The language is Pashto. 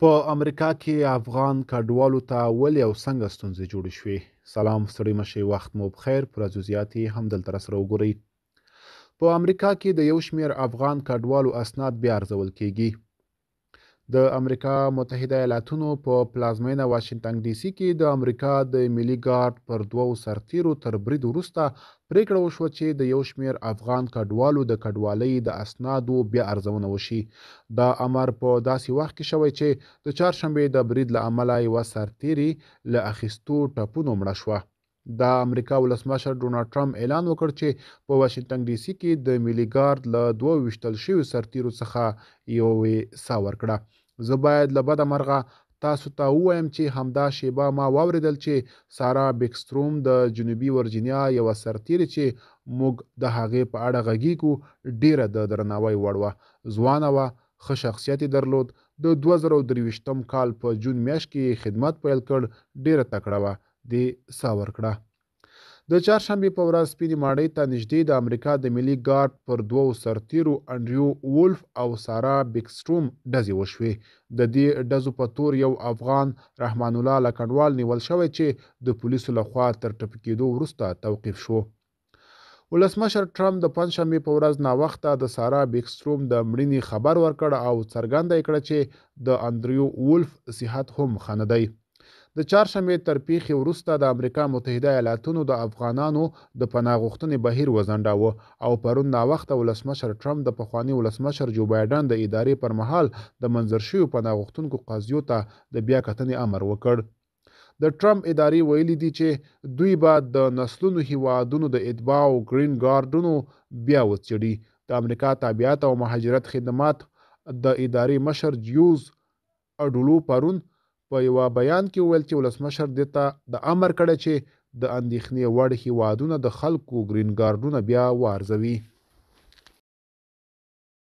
په امریکا کې افغان کډوالو ته ولې او څنګه ستونزې جوړې شوې؟ سلام ستړي مشئ، وخت مو بخیر. پوره جزئیات یې هم دلته راسره وګورئ. په امریکا کې د یو شمېر افغان کډوالو اسناد بیا ارزول کیږي. د امریکا متحده ایالاتونو په پلازمینه واشنګټن ډي سي کې د امریکا د ملي ګارد پر دوو سرتیرو تر برید وروسته پریکړه وشوه چې د یو شمېر افغان کډوالو د کډوالۍ د اسنادو بیا ارزونه وشي. دا امر په داسې وخت کې شوی چې د چهارشنبې د برید له امله یوه سرتیري له اخیستو ټپونو مړه شوه. د امریکا ولسمشر ډونالډ ټرمپ اعلان وکړ چې په واشنګټن ډي سي کې د ملي ګارد له 22 شویو سرتیرو څخه یوې ساه ورکړه. زه باید له بده مرغه تاسو ته ووایم چې همدا شیبه ما واوریدل چې سارا بیکستروم د جنوبي ورجینیا یوه سرتیري چې موږ د هغې په اړه غږیږو ډیره د درناوي وړ وه. ځوانه وه، ښه شخصیت یې درلود. د 2023 کال په جون میاشت کې خدمت پیل کړ. ډیره تکړه وه. دې ساه ورکړه. د چهارشنبې په ورځ سپینې ماڼۍ ته نږدې د امریکا د ملي ګارد پر دوو سرتیرو انډریو وولف او سارا بیکستروم ډزې وشوې. د دې ډزو په تور یو افغان رحمان الله لکنډوال نیول شوی چې د پولیسو لخوا تر ټپي کېدو وروسته توقیف شو. ولسمشر ټرمپ د پنجشنبې په ورځ ناوخته د سارا بیکستروم د مړینې خبر ورکړ او څرګنده یې کړه چې د انډریو وولف صحت هم ښه نه دی. د چهارشنبې تر پیښې وروسته د امریکا متحده ایالاتونو د افغانانو د پناه غوښتنې بهیر وځنډاوه او پرون ناوخته ولسمشر ټرمپ د پخواني ولسمشر جو بایډن د ادارې پر مهال د منظر شویو پناه غوښتونکو قضیو ته د بیا کتنې امر وکړ. د ټرمپ ادارې ویلي دي چې دوی به د نسلونو هیوادونو د اتباع او ګرین ګارډونو بیا وڅېړي. د امریکا تابعیت او مهاجرت خدمات د ادارې مشر جیوز اډولو پرون په یوه بیان کې وویل چې ولسمشر دې ته د امر کړی چې د اندېښنې وړ هیوادونه د خلکو ګرین ګارډونه بیا وارزوي.